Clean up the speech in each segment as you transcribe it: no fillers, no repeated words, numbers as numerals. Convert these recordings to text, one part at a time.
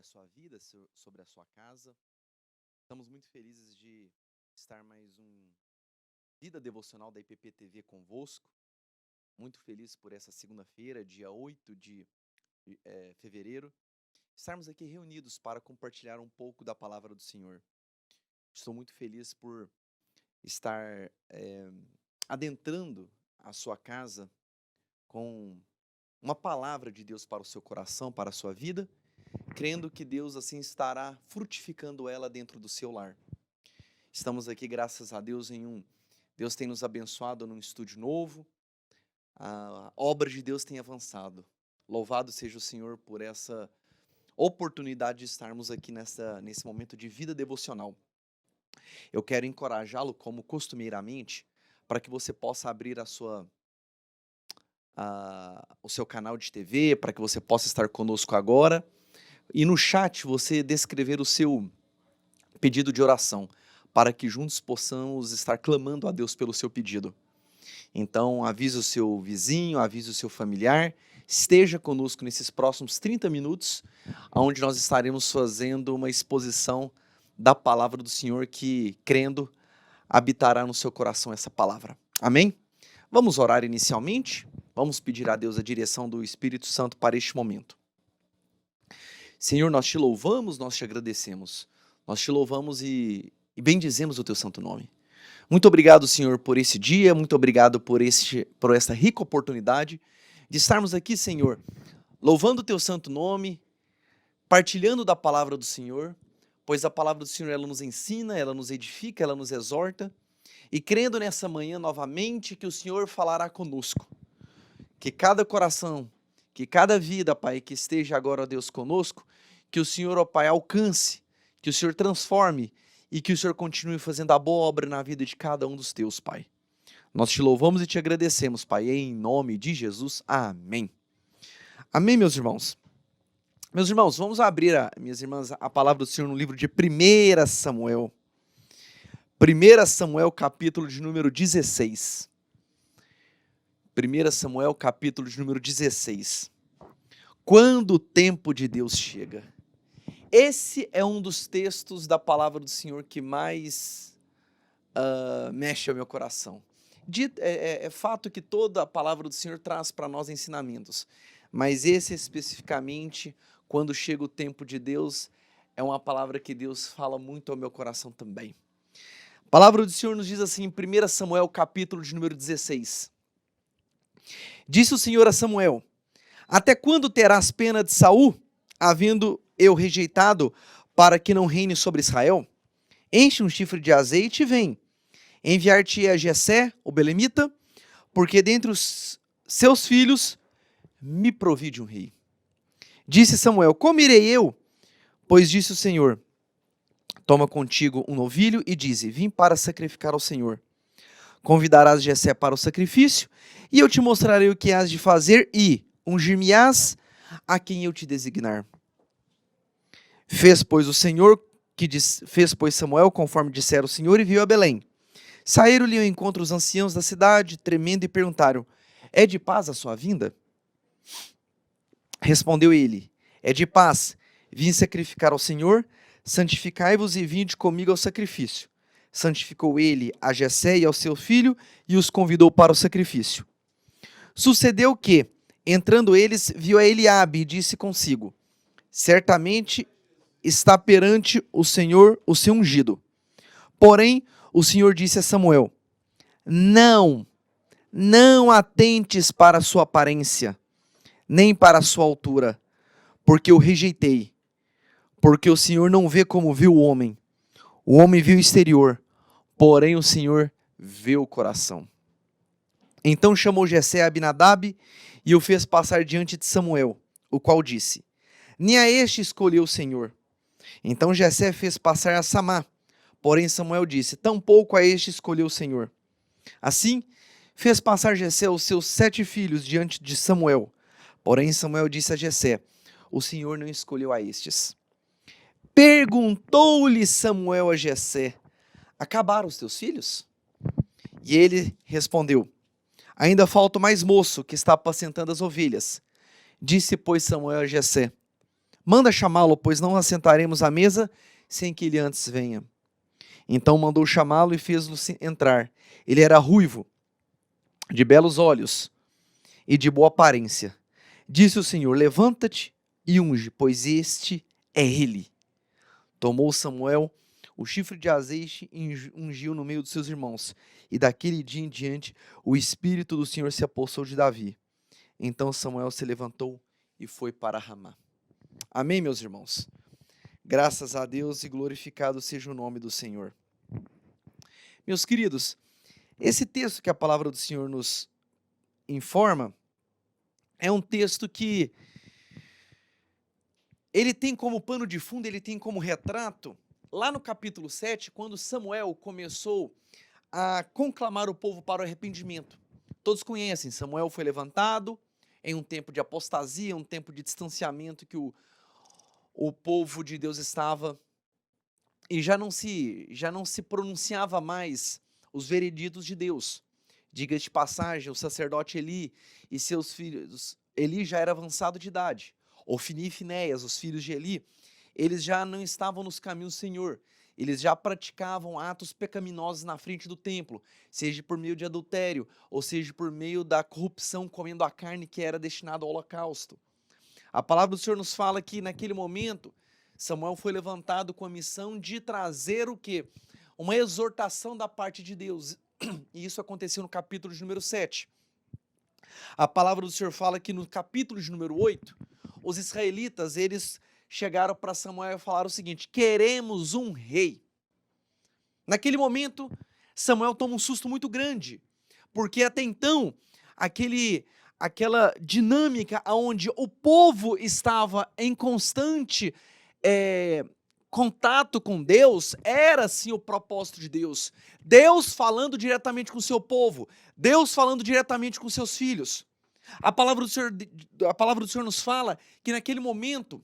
a sua vida, sobre a sua casa. Estamos muito felizes de estar mais um Vida Devocional da IPP TV convosco. Muito feliz por essa segunda-feira, dia 8 de fevereiro, estarmos aqui reunidos para compartilhar um pouco da palavra do Senhor. Estou muito feliz por estar adentrando a sua casa com uma palavra de Deus para o seu coração, para a sua vida, crendo que Deus assim estará frutificando ela dentro do seu lar. Estamos aqui, graças a Deus, Deus tem nos abençoado num estúdio novo, a obra de Deus tem avançado. Louvado seja o Senhor por essa oportunidade de estarmos aqui nesse momento de vida devocional. Eu quero encorajá-lo, como costumeiramente, para que você possa abrir o seu canal de TV, para que você possa estar conosco agora, e no chat você descrever o seu pedido de oração, para que juntos possamos estar clamando a Deus pelo seu pedido. Então, avise o seu vizinho, avise o seu familiar, esteja conosco nesses próximos 30 minutos, onde nós estaremos fazendo uma exposição da palavra do Senhor que, crendo, habitará no seu coração essa palavra. Amém? Vamos orar inicialmente? Vamos pedir a Deus a direção do Espírito Santo para este momento. Senhor, nós te louvamos, nós te agradecemos. Nós te louvamos e bendizemos o teu santo nome. Muito obrigado, Senhor, por esse dia, muito obrigado por essa rica oportunidade de estarmos aqui, Senhor, louvando o teu santo nome, partilhando da palavra do Senhor, pois a palavra do Senhor, ela nos ensina, ela nos edifica, ela nos exorta, e crendo nessa manhã novamente que o Senhor falará conosco, que cada coração, que cada vida, Pai, que esteja agora, ó Deus, conosco, que o Senhor, ó Pai, alcance, que o Senhor transforme e que o Senhor continue fazendo a boa obra na vida de cada um dos teus, Pai. Nós te louvamos e te agradecemos, Pai, em nome de Jesus. Amém. Amém, meus irmãos. Meus irmãos, vamos abrir, minhas irmãs, a palavra do Senhor no livro de 1 Samuel. 1 Samuel, capítulo de número 16. 1 Samuel, capítulo de número 16. Quando o tempo de Deus chega. Esse é um dos textos da palavra do Senhor que mais mexe ao meu coração. É fato que toda a palavra do Senhor traz para nós ensinamentos, mas esse especificamente, quando chega o tempo de Deus, é uma palavra que Deus fala muito ao meu coração também. A palavra do Senhor nos diz assim em 1 Samuel, capítulo de número 16. Disse o Senhor a Samuel: até quando terás pena de Saul, havendo eu rejeitado, para que não reine sobre Israel? Enche um chifre de azeite e vem. Enviar-te a Jessé, o belemita, porque dentre os seus filhos me provide um rei. Disse Samuel: como irei eu? Pois disse o Senhor: toma contigo um novilho e dize: vim para sacrificar ao Senhor. Convidarás Jessé para o sacrifício, e eu te mostrarei o que hás de fazer, e ungir-me-ás a quem eu te designar. Fez, pois, Samuel conforme dissera o Senhor, e veio a Belém. Saíram-lhe ao encontro os anciãos da cidade, tremendo, e perguntaram: é de paz a sua vinda? Respondeu ele: é de paz, vim sacrificar ao Senhor, santificai-vos e vinde comigo ao sacrifício. Santificou ele a Jessé e ao seu filho, e os convidou para o sacrifício. Sucedeu que, entrando eles, viu a Eliabe e disse consigo: certamente está perante o Senhor o seu ungido. Porém, o Senhor disse a Samuel: não atentes para a sua aparência, nem para a sua altura, porque eu rejeitei. Porque o Senhor não vê como vê o homem vê o exterior, porém o Senhor vê o coração. Então chamou Jessé a Abinadab e o fez passar diante de Samuel, o qual disse: nem a este escolheu o Senhor. Então Jessé fez passar a Samá, porém Samuel disse: tampouco a este escolheu o Senhor. Assim, fez passar Jessé os seus 7 filhos diante de Samuel, porém Samuel disse a Jessé: o Senhor não escolheu a estes. Perguntou-lhe Samuel a Jessé: acabaram os teus filhos? E ele respondeu: ainda falta o mais moço, que está apacentando as ovelhas. Disse, pois, Samuel a Jessé: Manda chamá-lo, pois não assentaremos à mesa sem que ele antes venha. Então mandou chamá-lo e fez-lo entrar. Ele era ruivo, de belos olhos e de boa aparência. Disse o Senhor: levanta-te e unge, pois este é ele. Tomou Samuel o chifre de azeite e ungiu no meio dos seus irmãos. E daquele dia em diante, o Espírito do Senhor se apossou de Davi. Então Samuel se levantou e foi para Ramá. Amém, meus irmãos? Graças a Deus e glorificado seja o nome do Senhor. Meus queridos, esse texto que a palavra do Senhor nos informa é um texto que ele tem como pano de fundo, ele tem como retrato, lá no capítulo 7, quando Samuel começou a conclamar o povo para o arrependimento. Todos conhecem, Samuel foi levantado em um tempo de apostasia, um tempo de distanciamento que o povo de Deus estava, e já não se pronunciava mais os vereditos de Deus. Diga de passagem, o sacerdote Eli e seus filhos, Eli já era avançado de idade, Ofni e Finéias, os filhos de Eli, eles já não estavam nos caminhos do Senhor, eles já praticavam atos pecaminosos na frente do templo, seja por meio de adultério, ou seja por meio da corrupção, comendo a carne que era destinada ao holocausto. A palavra do Senhor nos fala que naquele momento, Samuel foi levantado com a missão de trazer o quê? Uma exortação da parte de Deus, e isso aconteceu no capítulo de número 7. A palavra do Senhor fala que no capítulo de número 8, os israelitas, eles chegaram para Samuel e falaram o seguinte: queremos um rei. Naquele momento, Samuel toma um susto muito grande, porque até então, aquela dinâmica onde o povo estava em constante contato com Deus, era sim o propósito de Deus. Deus falando diretamente com o seu povo, Deus falando diretamente com seus filhos. A palavra do Senhor nos fala que naquele momento,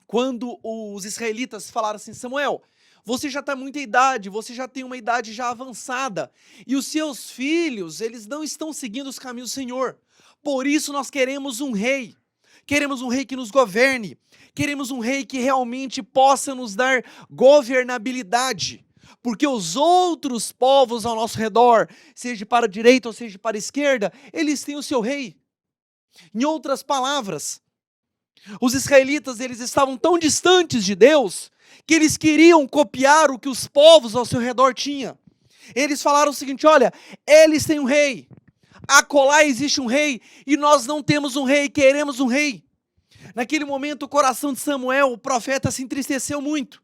quando os israelitas falaram assim: Samuel, você já está muita idade, você já tem uma idade já avançada, e os seus filhos, eles não estão seguindo os caminhos do Senhor, por isso nós queremos um rei que nos governe, queremos um rei que realmente possa nos dar governabilidade, porque os outros povos ao nosso redor, seja para a direita ou seja para a esquerda, eles têm o seu rei. Em outras palavras, os israelitas, eles estavam tão distantes de Deus, que eles queriam copiar o que os povos ao seu redor tinham. Eles falaram o seguinte: olha, eles têm um rei, acolá existe um rei, e nós não temos um rei, queremos um rei. Naquele momento o coração de Samuel, o profeta, se entristeceu muito,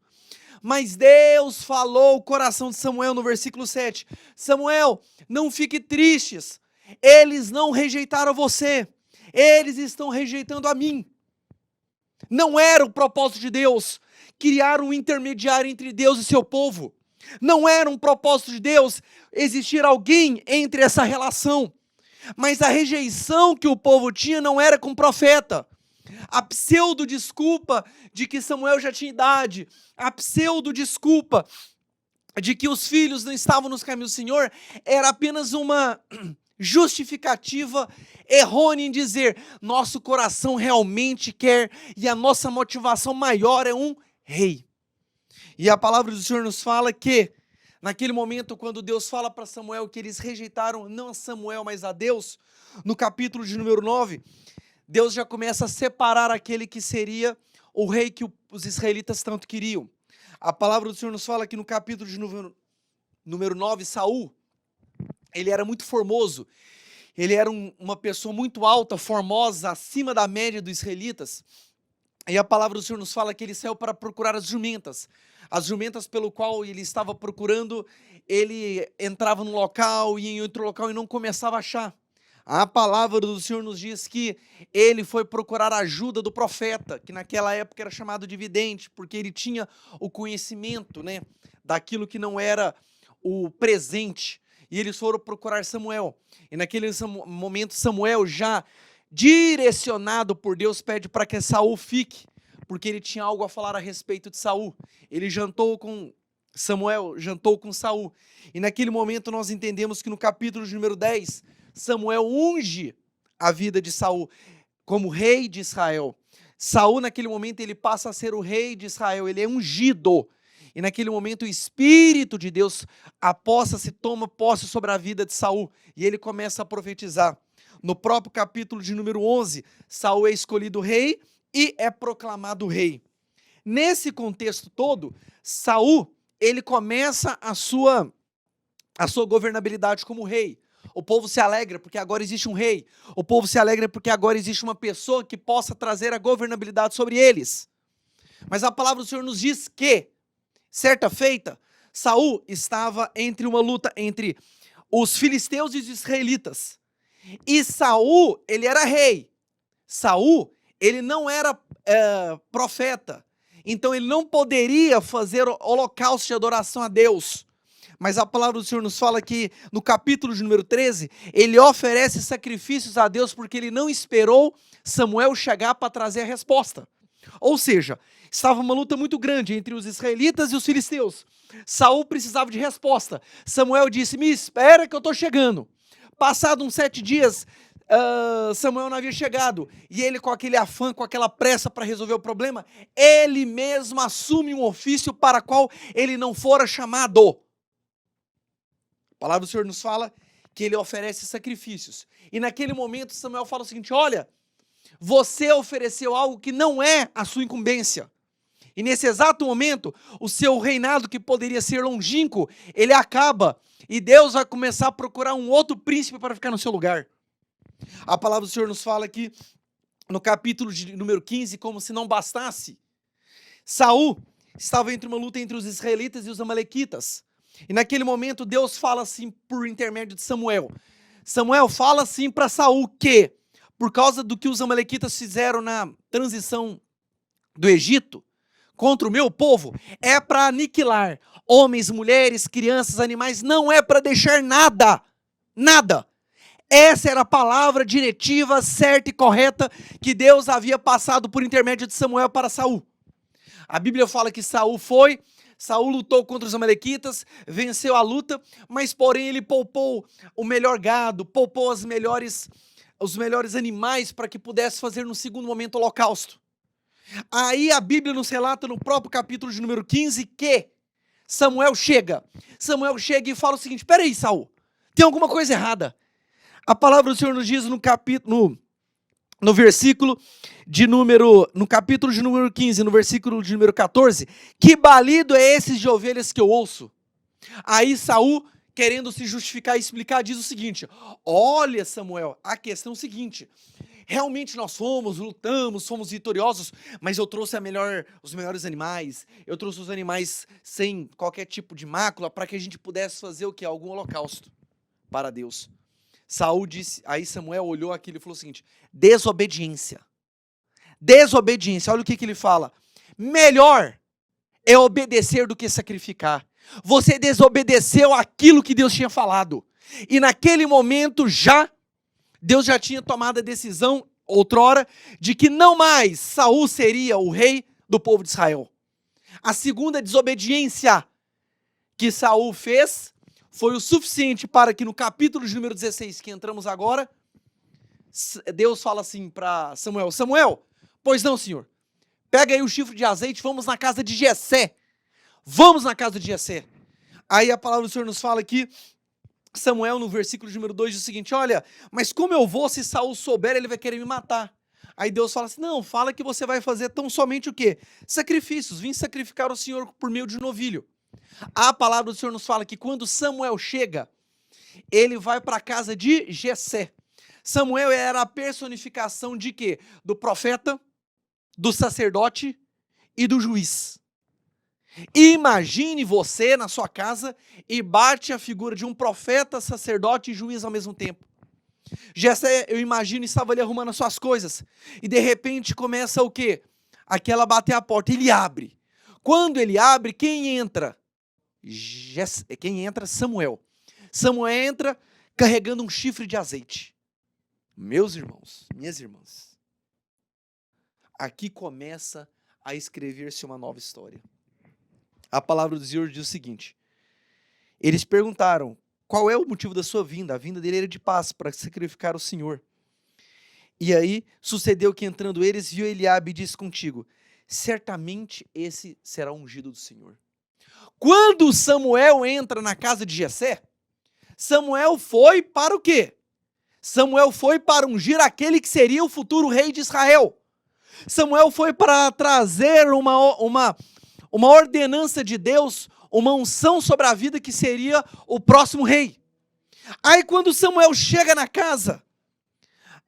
mas Deus falou o coração de Samuel no versículo 7, Samuel, não fique tristes, eles não rejeitaram você, eles estão rejeitando a mim. Não era o propósito de Deus criar um intermediário entre Deus e seu povo. Não era um propósito de Deus existir alguém entre essa relação. Mas a rejeição que o povo tinha não era com o profeta. A pseudo-desculpa de que Samuel já tinha idade, a pseudo-desculpa de que os filhos não estavam nos caminhos do Senhor, era apenas uma justificativa errônea em dizer: nosso coração realmente quer e a nossa motivação maior é um rei. E a palavra do Senhor nos fala que naquele momento, quando Deus fala para Samuel que eles rejeitaram não a Samuel, mas a Deus, no capítulo de número 9, Deus já começa a separar aquele que seria o rei que os israelitas tanto queriam. A palavra do Senhor nos fala que no capítulo de número 9, Saul, ele era muito formoso, ele era uma pessoa muito alta, formosa, acima da média dos israelitas. E a palavra do Senhor nos fala que ele saiu para procurar as jumentas pelo qual ele estava procurando, ele entrava num local e em outro local e não começava a achar. A palavra do Senhor nos diz que ele foi procurar a ajuda do profeta, que naquela época era chamado de vidente, porque ele tinha o conhecimento, daquilo que não era o presente. E eles foram procurar Samuel. E naquele momento Samuel, já direcionado por Deus, pede para que Saul fique, porque ele tinha algo a falar a respeito de Saul. Samuel jantou com Saul. E naquele momento nós entendemos que no capítulo de número 10, Samuel unge a vida de Saul como rei de Israel. Saul, naquele momento, ele passa a ser o rei de Israel, ele é ungido. E naquele momento o Espírito de Deus aposta-se, toma posse sobre a vida de Saul. E ele começa a profetizar. No próprio capítulo de número 11, Saul é escolhido rei e é proclamado rei. Nesse contexto todo, Saul, ele começa a sua governabilidade como rei. O povo se alegra porque agora existe um rei. O povo se alegra porque agora existe uma pessoa que possa trazer a governabilidade sobre eles. Mas a palavra do Senhor nos diz que, certa feita, Saul estava entre uma luta entre os filisteus e os israelitas. E Saul, ele era rei. Saul, ele não era profeta. Então ele não poderia fazer holocausto de adoração a Deus. Mas a palavra do Senhor nos fala que no capítulo de número 13, ele oferece sacrifícios a Deus porque ele não esperou Samuel chegar para trazer a resposta. Ou seja, estava uma luta muito grande entre os israelitas e os filisteus. Saul precisava de resposta. Samuel disse, me espera que eu estou chegando. Passado uns 7 dias, Samuel não havia chegado. E ele, com aquele afã, com aquela pressa para resolver o problema, ele mesmo assume um ofício para qual ele não fora chamado. A palavra do Senhor nos fala que ele oferece sacrifícios. E naquele momento Samuel fala o seguinte, olha, você ofereceu algo que não é a sua incumbência. E nesse exato momento, o seu reinado que poderia ser longínquo, ele acaba. E Deus vai começar a procurar um outro príncipe para ficar no seu lugar. A palavra do Senhor nos fala aqui, no capítulo de número 15, como se não bastasse, Saul estava entre uma luta entre os israelitas e os amalequitas. E naquele momento Deus fala assim por intermédio de Samuel. Samuel fala assim para Saul que, por causa do que os amalequitas fizeram na transição do Egito contra o meu povo, é para aniquilar homens, mulheres, crianças, animais, não é para deixar nada, nada. Essa era a palavra diretiva certa e correta que Deus havia passado por intermédio de Samuel para Saul. A Bíblia fala que Saul lutou contra os amalequitas, venceu a luta, mas porém ele poupou o melhor gado, poupou os melhores animais para que pudesse fazer no segundo momento o holocausto. Aí a Bíblia nos relata no próprio capítulo de número 15 que Samuel chega e fala o seguinte, peraí Saul, tem alguma coisa errada. A palavra do Senhor nos diz no capítulo de número 15, no versículo de número 14, que balido é esse de ovelhas que eu ouço? Aí Saul, querendo se justificar e explicar, diz o seguinte, olha Samuel, a questão é o seguinte, realmente nós lutamos, fomos vitoriosos, mas eu trouxe os melhores animais, eu trouxe os animais sem qualquer tipo de mácula, para que a gente pudesse fazer o quê? Algum holocausto para Deus. Saul disse, aí Samuel olhou aquilo e falou o seguinte, desobediência, olha o que ele fala, melhor é obedecer do que sacrificar. Você desobedeceu aquilo que Deus tinha falado, e naquele momento Deus já tinha tomado a decisão, outrora, de que não mais Saul seria o rei do povo de Israel. A segunda desobediência que Saul fez foi o suficiente para que no capítulo de número 16, que entramos agora, Deus fala assim para Samuel, Samuel, pois não, senhor, pega aí o chifre de azeite, vamos na casa de Jessé. Aí a palavra do Senhor nos fala aqui, Samuel no versículo de número 2 diz o seguinte, olha, mas como eu vou, se Saul souber, ele vai querer me matar. Aí Deus fala assim, não, fala que você vai fazer tão somente o quê? Sacrifícios, vim sacrificar o Senhor por meio de um novilho. A palavra do Senhor nos fala que quando Samuel chega, ele vai para a casa de Jessé. Samuel era a personificação de quê? Do profeta, do sacerdote e do juiz. Imagine você na sua casa e bate a figura de um profeta, sacerdote e juiz ao mesmo tempo. Jessé, eu imagino, estava ali arrumando as suas coisas e de repente começa o quê? Aquela bater a porta, ele abre. Quando ele abre, quem entra? Samuel. Samuel entra carregando um chifre de azeite. Meus irmãos, minhas irmãs, aqui começa a escrever-se uma nova história. A palavra do Senhor diz o seguinte, eles perguntaram, qual é o motivo da sua vinda? A vinda dele era de paz, para sacrificar o Senhor. E aí sucedeu que entrando eles, viu Eliabe e disse contigo: certamente esse será ungido do Senhor. Quando Samuel entra na casa de Jessé, Samuel foi para o quê? Samuel foi para ungir aquele que seria o futuro rei de Israel. Samuel foi para trazer uma ordenança de Deus, uma unção sobre a vida que seria o próximo rei. Aí quando Samuel chega na casa,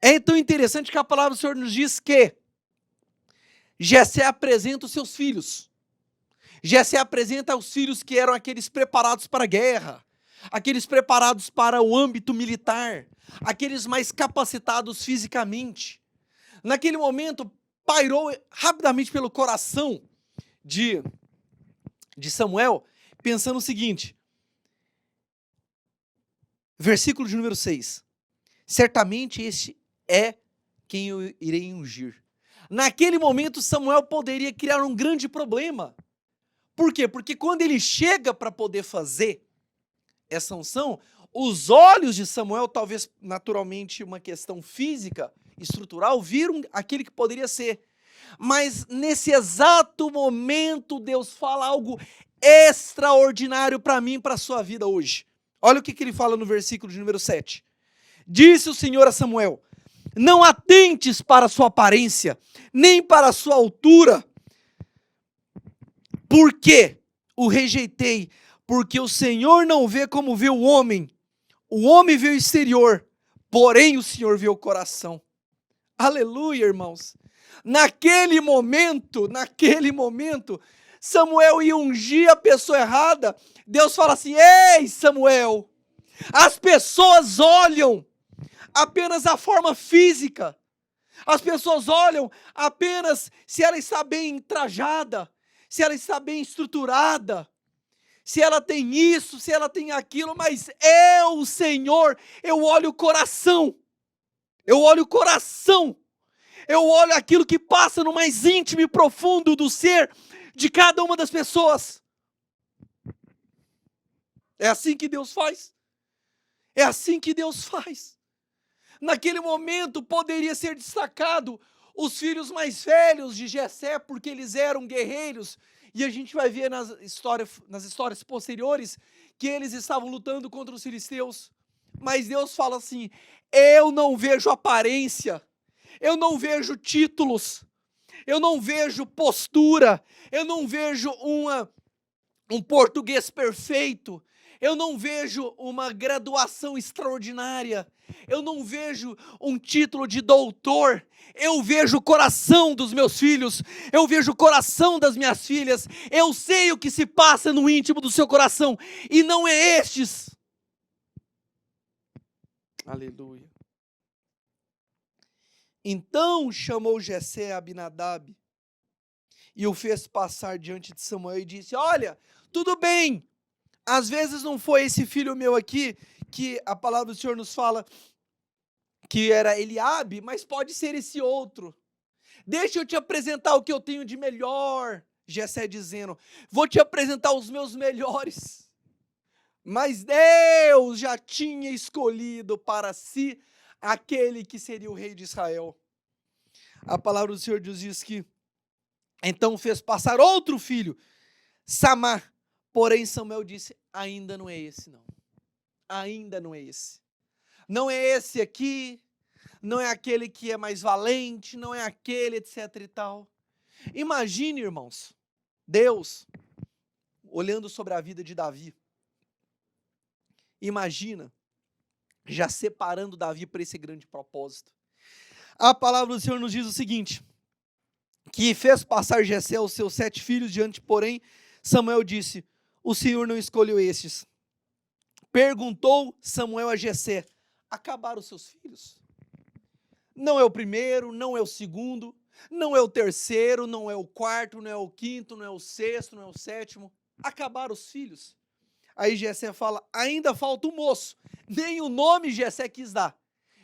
é tão interessante que a palavra do Senhor nos diz que Jessé apresenta os seus filhos. Jessé apresenta os filhos que eram aqueles preparados para a guerra, aqueles preparados para o âmbito militar, aqueles mais capacitados fisicamente. Naquele momento, pairou rapidamente pelo coração de Samuel, pensando o seguinte, versículo de número 6, certamente este é quem eu irei ungir. Naquele momento, Samuel poderia criar um grande problema. Por quê? Porque quando ele chega para poder fazer essa unção, os olhos de Samuel, talvez naturalmente uma questão física, estrutural, viram aquele que poderia ser. Mas nesse exato momento, Deus fala algo extraordinário para mim e para a sua vida hoje. Olha o que ele fala no versículo de número 7. Disse o Senhor a Samuel: não atentes para a sua aparência, nem para a sua altura, porque o rejeitei, porque o Senhor não vê como vê o homem vê o exterior, porém o Senhor vê o coração. Aleluia, irmãos. Naquele momento, Samuel ia ungir a pessoa errada. Deus fala assim: ei, Samuel, as pessoas olham apenas a forma física. As pessoas olham apenas se ela está bem trajada, se ela está bem estruturada, se ela tem isso, se ela tem aquilo, mas eu, Senhor, eu olho o coração. Eu olho o coração. Eu olho aquilo que passa no mais íntimo e profundo do ser de cada uma das pessoas. É assim que Deus faz. É assim que Deus faz. Naquele momento poderia ser destacado os filhos mais velhos de Jessé, porque eles eram guerreiros. E a gente vai ver nas histórias posteriores que eles estavam lutando contra os filisteus. Mas Deus fala assim: eu não vejo aparência, eu não vejo títulos, eu não vejo postura, eu não vejo um português perfeito, eu não vejo uma graduação extraordinária, eu não vejo um título de doutor, eu vejo o coração dos meus filhos, eu vejo o coração das minhas filhas, eu sei o que se passa no íntimo do seu coração, e não é estes. Aleluia. Então chamou Jessé a Abinadab e o fez passar diante de Samuel e disse: olha, tudo bem, às vezes não foi esse filho meu aqui, que a palavra do Senhor nos fala que era Eliabe, mas pode ser esse outro. Deixa eu te apresentar o que eu tenho de melhor, Jessé dizendo, vou te apresentar os meus melhores. Mas Deus já tinha escolhido para si aquele que seria o rei de Israel. A palavra do Senhor diz que então fez passar outro filho, Samar. Porém Samuel disse: ainda não é esse não. Ainda não é esse. Não é esse aqui, não é aquele que é mais valente, não é aquele, etc e tal. Imagine, irmãos, Deus olhando sobre a vida de Davi. Imagina, já separando Davi para esse grande propósito. A palavra do Senhor nos diz o seguinte, que fez passar Jessé os seus 7 filhos diante, porém, Samuel disse: o Senhor não escolheu estes. Perguntou Samuel a Jessé: acabaram os seus filhos? Não é o primeiro, não é o segundo, não é o terceiro, não é o quarto, não é o quinto, não é o sexto, não é o sétimo. Acabaram os filhos. Aí Jessé fala: ainda falta o moço. Nem o nome Jessé quis dar.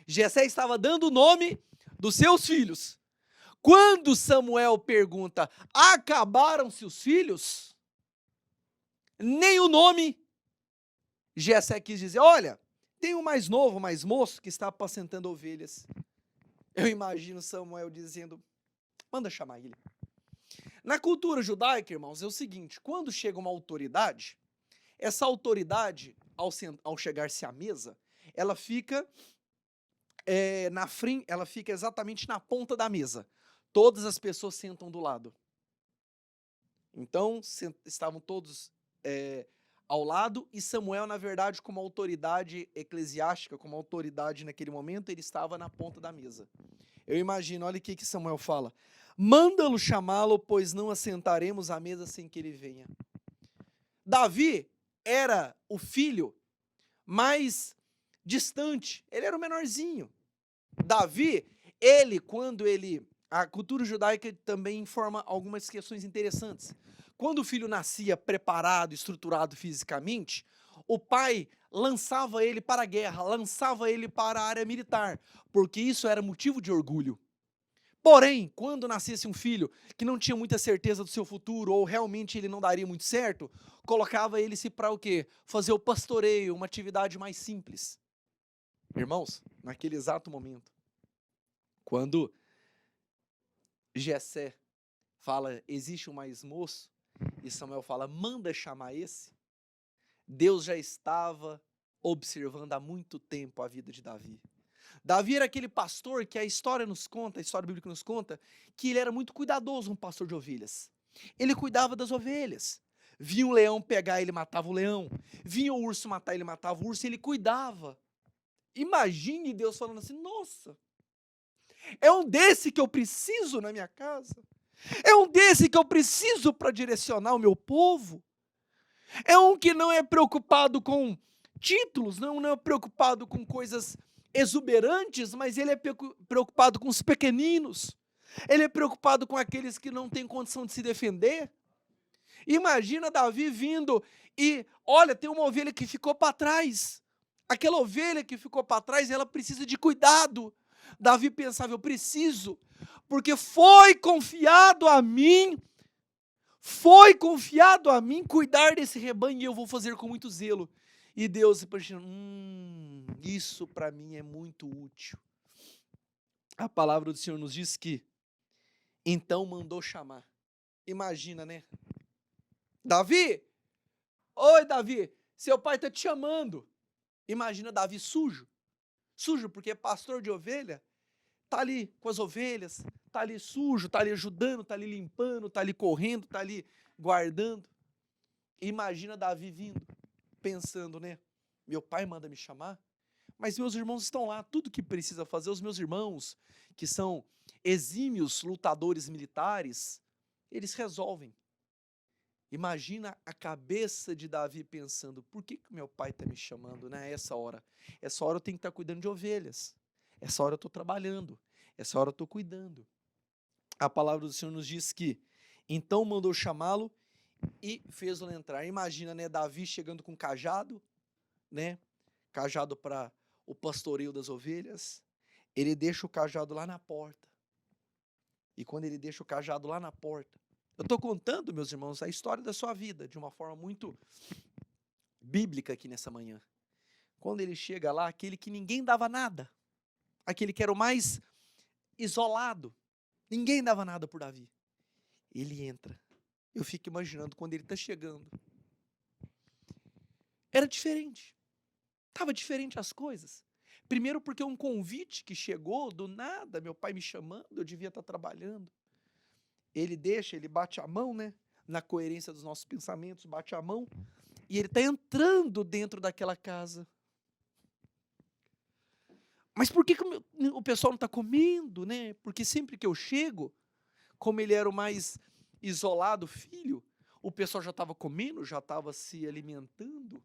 Jessé estava dando o nome dos seus filhos. Quando Samuel pergunta: acabaram-se os filhos? Nem o nome Jessé quis dizer. Olha, tem o mais novo, mais moço, que está apacentando ovelhas. Eu imagino Samuel dizendo, manda chamar ele. Na cultura judaica, irmãos, é o seguinte, quando chega uma autoridade, essa autoridade, ao chegar-se à mesa, ela fica na frente, ela fica exatamente na ponta da mesa. Todas as pessoas sentam do lado. Então, estavam todos ao lado, e Samuel, na verdade, como autoridade eclesiástica, como autoridade naquele momento, ele estava na ponta da mesa. Eu imagino, olha o que Samuel fala. Manda-lo chamá-lo, pois não assentaremos à mesa sem que ele venha. Davi era o filho mais distante, ele era o menorzinho. Davi, a cultura judaica também informa algumas questões interessantes. Quando o filho nascia preparado, estruturado fisicamente, o pai lançava ele para a guerra, lançava ele para a área militar, porque isso era motivo de orgulho. Porém, quando nascesse um filho que não tinha muita certeza do seu futuro, ou realmente ele não daria muito certo, colocava ele-se para o quê? Fazer o pastoreio, uma atividade mais simples. Irmãos, naquele exato momento, quando Jessé fala, existe um mais moço, e Samuel fala, manda chamar esse, Deus já estava observando há muito tempo a vida de Davi. Davi era aquele pastor que a história bíblica nos conta, que ele era muito cuidadoso, um pastor de ovelhas. Ele cuidava das ovelhas. Vinha um leão pegar, ele matava o leão. Vinha o urso matar, ele matava o urso, ele cuidava. Imagine Deus falando assim, nossa, é um desse que eu preciso na minha casa. É um desse que eu preciso para direcionar o meu povo. É um que não é preocupado com títulos, não é preocupado com coisas exuberantes, mas ele é preocupado com os pequeninos. Ele é preocupado com aqueles que não têm condição de se defender. Imagina Davi vindo e, olha, tem uma ovelha que ficou para trás. Aquela ovelha que ficou para trás, ela precisa de cuidado. Davi pensava, eu preciso, porque foi confiado a mim cuidar desse rebanho e eu vou fazer com muito zelo. E Deus, isso para mim é muito útil. A palavra do Senhor nos diz que, então mandou chamar. Imagina, né? Davi, oi Davi, seu pai está te chamando. Imagina Davi sujo porque é pastor de ovelha, tá ali com as ovelhas, tá ali sujo, tá ali ajudando, tá ali limpando, tá ali correndo, tá ali guardando. Imagina Davi vindo, pensando, né? Meu pai manda me chamar, mas meus irmãos estão lá, tudo que precisa fazer, os meus irmãos, que são exímios lutadores militares, eles resolvem. Imagina a cabeça de Davi pensando, por que meu pai está me chamando, né? Essa hora eu tenho que estar cuidando de ovelhas, essa hora eu estou trabalhando, essa hora eu estou cuidando. A palavra do Senhor nos diz que, então mandou chamá-lo e fez-o entrar. Imagina, né, Davi chegando com cajado, né? Cajado para o pastoreio das ovelhas. Ele deixa o cajado lá na porta. E quando ele deixa o cajado lá na porta, eu estou contando, meus irmãos, a história da sua vida de uma forma muito bíblica aqui nessa manhã. Quando ele chega lá, aquele que ninguém dava nada, aquele que era o mais isolado, ninguém dava nada por Davi. Ele entra. Eu fico imaginando quando ele está chegando. Era diferente. Estava diferente as coisas. Primeiro porque um convite que chegou do nada, meu pai me chamando, eu devia estar trabalhando. Ele bate a mão, né? Na coerência dos nossos pensamentos, bate a mão. E ele está entrando dentro daquela casa. Mas por que o pessoal não está comendo, né? Porque sempre que eu chego, como ele era o mais isolado filho, o pessoal já estava comendo, já estava se alimentando.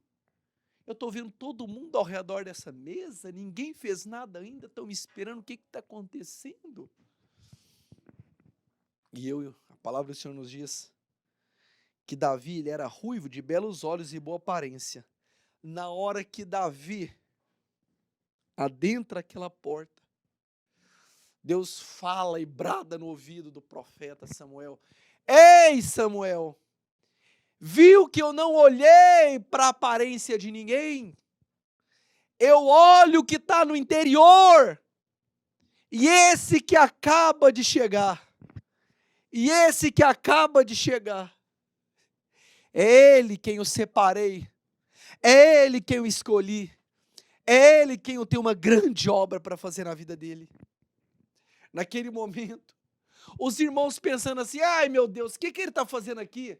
Eu estou vendo todo mundo ao redor dessa mesa, ninguém fez nada ainda, estão me esperando, o que está acontecendo? E a palavra do Senhor nos diz que Davi, ele era ruivo, de belos olhos e boa aparência. Na hora que Davi adentra aquela porta, Deus fala e brada no ouvido do profeta Samuel. Ei, Samuel, viu que eu não olhei para a aparência de ninguém? Eu olho o que está no interior. E esse que acaba de chegar, e esse que acaba de chegar, é Ele quem eu separei, é Ele quem eu escolhi, é Ele quem eu tenho uma grande obra para fazer na vida dele. Naquele momento, os irmãos pensando assim, ai meu Deus, o que ele está fazendo aqui?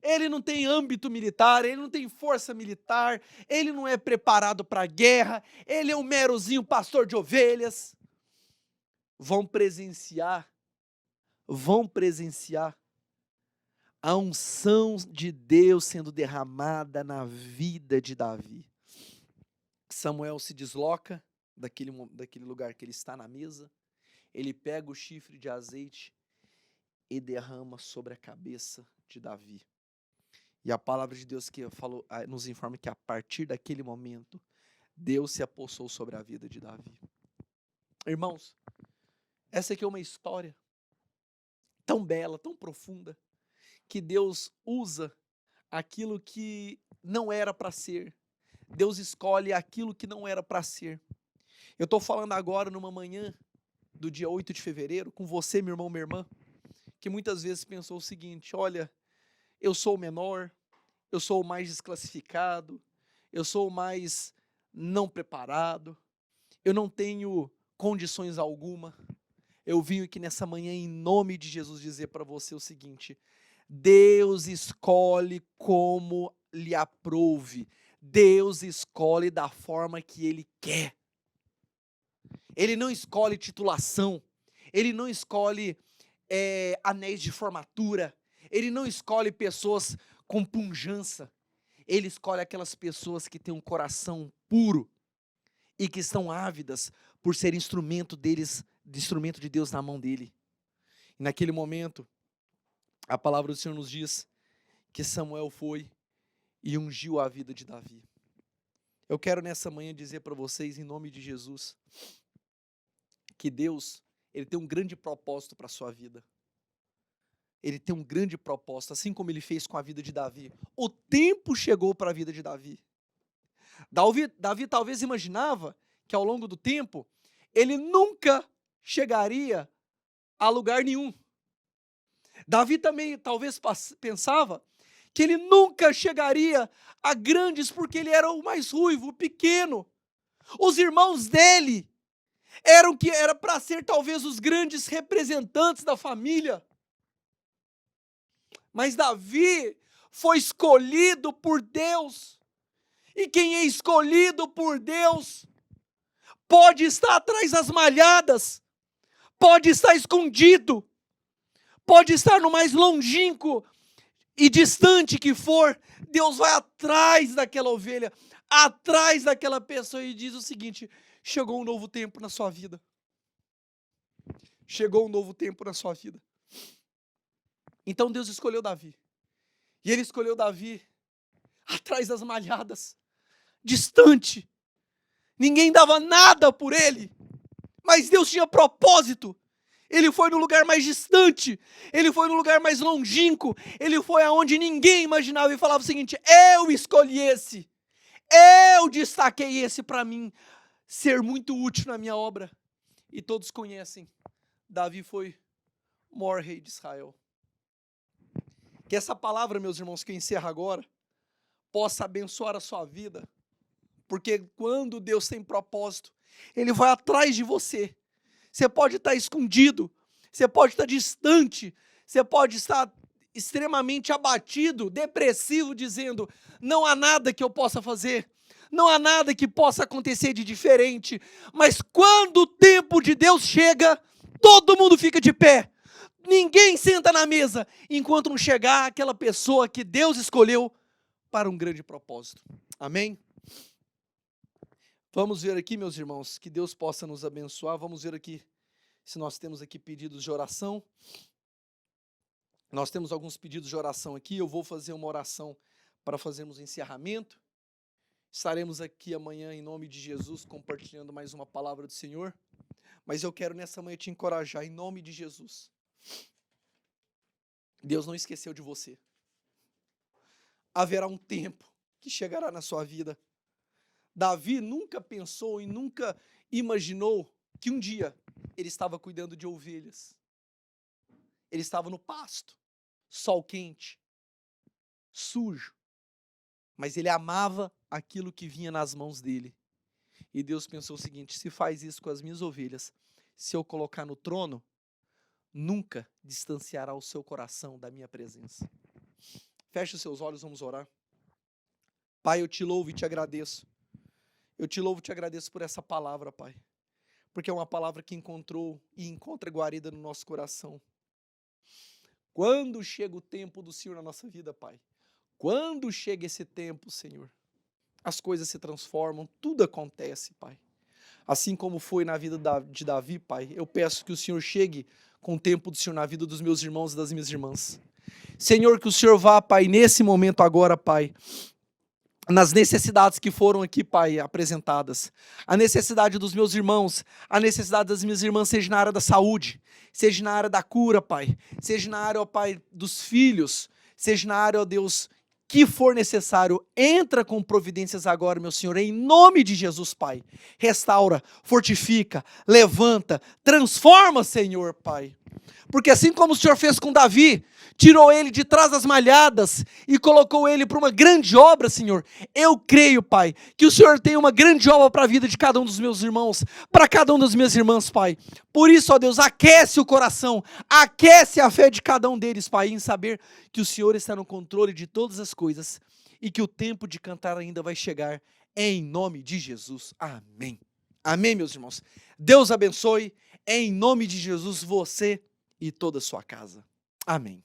Ele não tem âmbito militar, ele não tem força militar, ele não é preparado para a guerra, ele é um merozinho pastor de ovelhas. Vão presenciar a unção de Deus sendo derramada na vida de Davi. Samuel se desloca daquele lugar que ele está na mesa, ele pega o chifre de azeite e derrama sobre a cabeça de Davi. E a palavra de Deus que falou, nos informa que a partir daquele momento, Deus se apossou sobre a vida de Davi. Irmãos, essa aqui é uma história tão bela, tão profunda, que Deus usa aquilo que não era para ser. Deus escolhe aquilo que não era para ser. Eu estou falando agora numa manhã do dia 8 de fevereiro, com você, meu irmão, minha irmã, que muitas vezes pensou o seguinte, olha, eu sou o menor, eu sou o mais desclassificado, eu sou o mais não preparado, eu não tenho condições alguma. Eu vim aqui nessa manhã em nome de Jesus dizer para você o seguinte, Deus escolhe como lhe aprouve, Deus escolhe da forma que Ele quer. Ele não escolhe titulação, Ele não escolhe anéis de formatura, Ele não escolhe pessoas com pujança, Ele escolhe aquelas pessoas que têm um coração puro e que estão ávidas por ser instrumento de Deus na mão dele. E naquele momento, a palavra do Senhor nos diz que Samuel foi e ungiu a vida de Davi. Eu quero nessa manhã dizer para vocês, em nome de Jesus, que Deus, Ele tem um grande propósito para a sua vida. Ele tem um grande propósito, assim como Ele fez com a vida de Davi. O tempo chegou para a vida de Davi. Davi talvez imaginava que ao longo do tempo, ele nunca chegaria a lugar nenhum. Davi também talvez pensava que ele nunca chegaria a grandes porque ele era o mais ruivo, o pequeno. Os irmãos dele era para ser talvez os grandes representantes da família. Mas Davi foi escolhido por Deus. E quem é escolhido por Deus pode estar atrás das malhadas, pode estar escondido, pode estar no mais longínquo e distante que for, Deus vai atrás daquela ovelha, atrás daquela pessoa e diz o seguinte, chegou um novo tempo na sua vida. Chegou um novo tempo na sua vida. Então Deus escolheu Davi. E Ele escolheu Davi atrás das malhadas, distante. Ninguém dava nada por ele, mas Deus tinha propósito. Ele foi no lugar mais distante, ele foi no lugar mais longínquo, ele foi aonde ninguém imaginava e falava o seguinte, eu escolhi esse, eu destaquei esse para mim ser muito útil na minha obra. E todos conhecem, Davi foi o maior rei de Israel. Que essa palavra, meus irmãos, que eu encerro agora, possa abençoar a sua vida, porque quando Deus tem propósito, Ele vai atrás de você. Você pode estar escondido, você pode estar distante, você pode estar extremamente abatido, depressivo, dizendo, não há nada que eu possa fazer, não há nada que possa acontecer de diferente, mas quando o tempo de Deus chega, todo mundo fica de pé, ninguém senta na mesa, enquanto não chegar aquela pessoa que Deus escolheu para um grande propósito. Amém? Vamos ver aqui, meus irmãos, que Deus possa nos abençoar. Vamos ver aqui se nós temos aqui pedidos de oração. Nós temos alguns pedidos de oração aqui. Eu vou fazer uma oração para fazermos o encerramento. Estaremos aqui amanhã, em nome de Jesus, compartilhando mais uma palavra do Senhor. Mas eu quero nessa manhã te encorajar, em nome de Jesus. Deus não esqueceu de você. Haverá um tempo que chegará na sua vida. Davi nunca pensou e nunca imaginou que um dia ele estava cuidando de ovelhas. Ele estava no pasto, sol quente, sujo. Mas ele amava aquilo que vinha nas mãos dele. E Deus pensou o seguinte: se faz isso com as minhas ovelhas, se eu colocar no trono, nunca distanciará o seu coração da minha presença. Feche os seus olhos, vamos orar. Pai, eu te louvo e te agradeço. Eu te louvo e te agradeço por essa palavra, Pai. Porque é uma palavra que encontrou e encontra guarida no nosso coração. Quando chega o tempo do Senhor na nossa vida, Pai? Quando chega esse tempo, Senhor? As coisas se transformam, tudo acontece, Pai. Assim como foi na vida de Davi, Pai, eu peço que o Senhor chegue com o tempo do Senhor na vida dos meus irmãos e das minhas irmãs. Senhor, que o Senhor vá, Pai, nesse momento agora, Pai, nas necessidades que foram aqui, Pai, apresentadas. A necessidade dos meus irmãos, a necessidade das minhas irmãs, seja na área da saúde, seja na área da cura, Pai, seja na área, ó Pai, dos filhos, seja na área, ó Deus, que for necessário, entra com providências agora, meu Senhor, em nome de Jesus, Pai. Restaura, fortifica, levanta, transforma, Senhor, Pai. Porque assim como o Senhor fez com Davi, tirou ele de trás das malhadas e colocou ele para uma grande obra, Senhor. Eu creio, Pai, que o Senhor tem uma grande obra para a vida de cada um dos meus irmãos, para cada uma das minhas irmãs, Pai. Por isso, ó Deus, aquece o coração, aquece a fé de cada um deles, Pai, em saber que o Senhor está no controle de todas as coisas e que o tempo de cantar ainda vai chegar, em nome de Jesus. Amém. Amém, meus irmãos. Deus abençoe, em nome de Jesus, você e toda a sua casa. Amém.